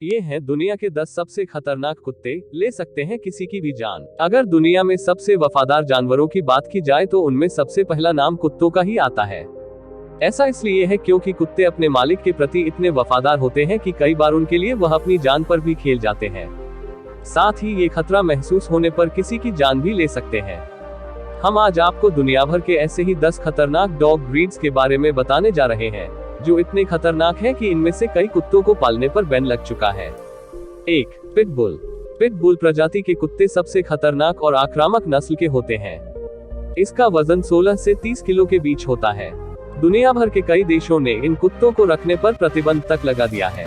ये हैं दुनिया के 10 सबसे खतरनाक कुत्ते, ले सकते हैं किसी की भी जान। अगर दुनिया में सबसे वफादार जानवरों की बात की जाए तो उनमें सबसे पहला नाम कुत्तों का ही आता है। ऐसा इसलिए है क्योंकि कुत्ते अपने मालिक के प्रति इतने वफादार होते हैं कि कई बार उनके लिए वह अपनी जान पर भी खेल जाते हैं। साथ ही ये खतरा महसूस होने पर किसी की जान भी ले सकते हैं। हम आज आपको दुनिया भर के ऐसे ही 10 खतरनाक डॉग ब्रीड्स के बारे में बताने जा रहे हैं, जो इतने खतरनाक हैं कि इनमें से कई कुत्तों को पालने पर बैन लग चुका है। 1. पिटबुल। पिटबुल प्रजाति के कुत्ते सबसे खतरनाक और आक्रामक नस्ल के होते हैं। इसका वजन 16 से 30 किलो के बीच होता है। दुनिया भर के कई देशों ने इन कुत्तों को रखने पर प्रतिबंध तक लगा दिया है।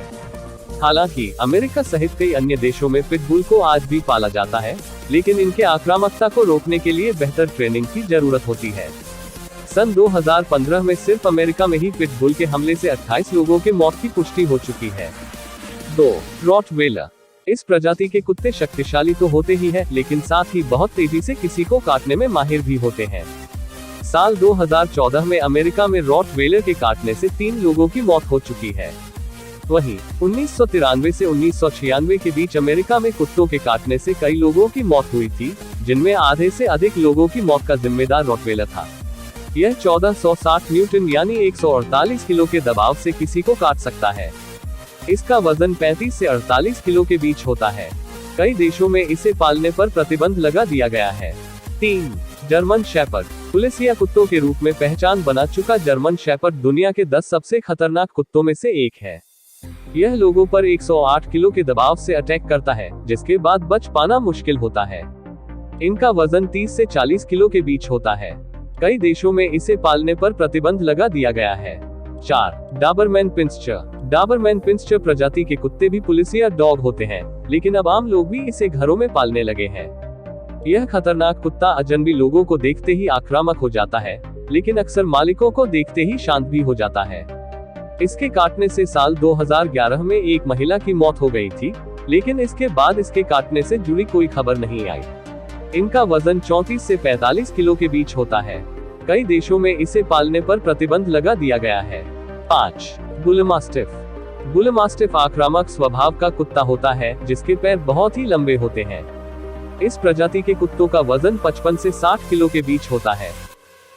हालांकि अमेरिका सहित कई अन्य देशों में पिटबुल को आज भी पाला जाता है, लेकिन इनके आक्रामकता को रोकने के लिए बेहतर ट्रेनिंग की जरूरत होती है। सन 2015 में सिर्फ अमेरिका में ही पिटबुल के हमले से 28 लोगों के मौत की पुष्टि हो चुकी है। 2. रॉटवेलर। इस प्रजाति के कुत्ते शक्तिशाली तो होते ही हैं, लेकिन साथ ही बहुत तेजी से किसी को काटने में माहिर भी होते हैं। साल 2014 में अमेरिका में रॉटवेलर के काटने से 3 लोगों की मौत हो चुकी है। वहीं 1993 से 1996 के बीच अमेरिका में कुत्तों के काटने से कई लोगों की मौत हुई थी, जिनमें आधे से अधिक लोगों की मौत का जिम्मेदार रॉटवेलर था। यह 1460 न्यूटन यानी 148 किलो के दबाव से किसी को काट सकता है। इसका वजन 35 से 48 किलो के बीच होता है। कई देशों में इसे पालने पर प्रतिबंध लगा दिया गया है। 3. German shepherd. पुलिस या कुत्तों के रूप में पहचान बना चुका जर्मन शेपर्ड दुनिया के 10 सबसे खतरनाक कुत्तों में से एक है। यह लोगों पर 108 किलो के दबाव से अटैक करता है, जिसके बाद बच पाना मुश्किल होता है। इनका वजन 30 से 40 किलो के बीच होता है। कई देशों में इसे पालने पर प्रतिबंध लगा दिया गया है। 4. डाबरमैन पिन्स्चर। डाबरमैन पिन्स्चर प्रजाति के कुत्ते भी पुलिस या डॉग होते हैं, लेकिन अब आम लोग भी इसे घरों में पालने लगे हैं। यह खतरनाक कुत्ता अजनबी लोगों को देखते ही आक्रामक हो जाता है, लेकिन अक्सर मालिकों को देखते ही शांत भी हो जाता है। इसके काटने से साल 2011 में एक महिला की मौत हो गई थी, लेकिन इसके बाद इसके काटने से जुड़ी कोई खबर नहीं आई। इनका वजन 34 से 45 किलो के बीच होता है। कई देशों में इसे पालने पर प्रतिबंध लगा दिया गया है। 5. बुलमास्टिफ। बुलमास्टिफ आक्रामक स्वभाव का कुत्ता होता है, जिसके पैर बहुत ही लंबे होते हैं। इस प्रजाति के कुत्तों का वजन 55 से 60 किलो के बीच होता है।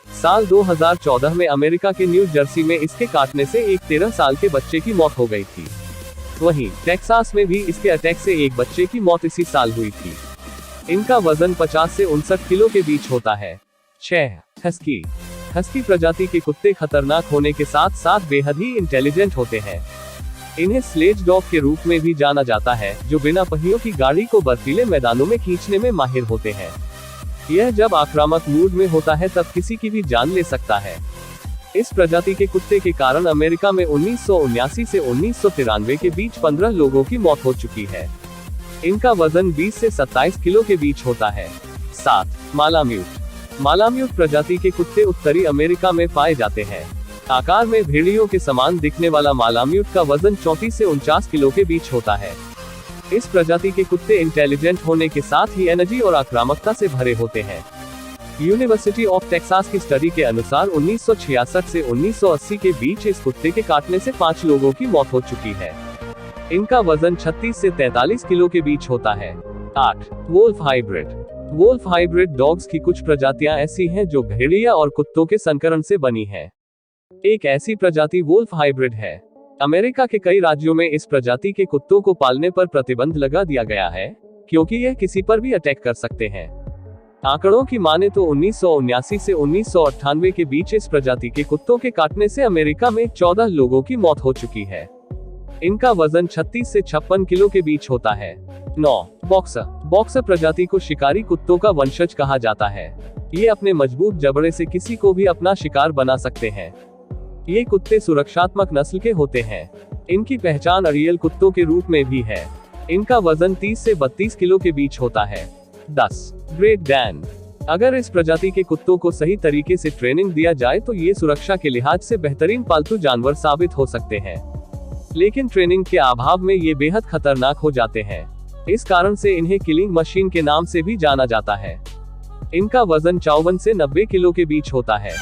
साल 2014 में अमेरिका के न्यू जर्सी में इसके काटने से एक 13 साल के बच्चे की मौत हो गई थी। वहीं टेक्सास में भी इसके अटैक से एक बच्चे की मौत इसी साल हुई थी। इनका वजन 50 से 59 किलो के बीच होता है। 6. हस्की। हस्की प्रजाति के कुत्ते खतरनाक होने के साथ साथ बेहद ही इंटेलिजेंट होते हैं। इन्हें स्लेज डॉग के रूप में भी जाना जाता है, जो बिना पहियों की गाड़ी को बर्फीले मैदानों में खींचने में माहिर होते हैं। यह जब आक्रामक मूड में होता है तब किसी की भी जान ले सकता है। इस प्रजाति के कुत्ते के कारण अमेरिका में 1979 से 1993 के बीच 15 लोगों की मौत हो चुकी है। इनका वजन 20 से 27 किलो के बीच होता है। 7. मालाम्यूट। मालाम्यूट प्रजाति के कुत्ते उत्तरी अमेरिका में पाए जाते हैं। आकार में भेड़ियों के समान दिखने वाला मालाम्यूट का वजन 34 से 49 किलो के बीच होता है। इस प्रजाति के कुत्ते इंटेलिजेंट होने के साथ ही एनर्जी और आक्रामकता से भरे होते हैं। यूनिवर्सिटी ऑफ टेक्सास की स्टडी के अनुसार 1966 से 1980 के बीच इस कुत्ते के काटने से 5 लोगों की मौत हो चुकी है। इनका वजन 36 से 43 किलो के बीच होता है। 8. Wolf hybrid. Wolf hybrid dogs की कुछ प्रजातियां ऐसी हैं जो भेड़िया और कुत्तों के संकरण से बनी हैं। एक ऐसी प्रजाति वोल्फ हाइब्रिड है। अमेरिका के कई राज्यों में इस प्रजाति के कुत्तों को पालने पर प्रतिबंध लगा दिया गया है, क्योंकि यह किसी पर भी अटैक कर सकते हैं। आंकड़ों की माने तो 1979 से 1998 के बीच इस प्रजाति के कुत्तों के काटने से अमेरिका में 14 लोगों की मौत हो चुकी है। इनका वजन 36 से 56 किलो के बीच होता है। 9. बॉक्सर। बॉक्सर प्रजाति को शिकारी कुत्तों का वंशज कहा जाता है। ये अपने मजबूत जबड़े से किसी को भी अपना शिकार बना सकते हैं। ये कुत्ते सुरक्षात्मक नस्ल के होते हैं। इनकी पहचान अरियल कुत्तों के रूप में भी है। इनका वजन 30 से 32 किलो के बीच होता है। 10. Great Dan. अगर इस प्रजाति के कुत्तों को सही तरीके से ट्रेनिंग दिया जाए तो ये सुरक्षा के लिहाज से बेहतरीन पालतू जानवर साबित हो सकते हैं, लेकिन ट्रेनिंग के अभाव में ये बेहद खतरनाक हो जाते हैं। इस कारण से इन्हें किलिंग मशीन के नाम से भी जाना जाता है। इनका वजन 54 से 90 किलो के बीच होता है।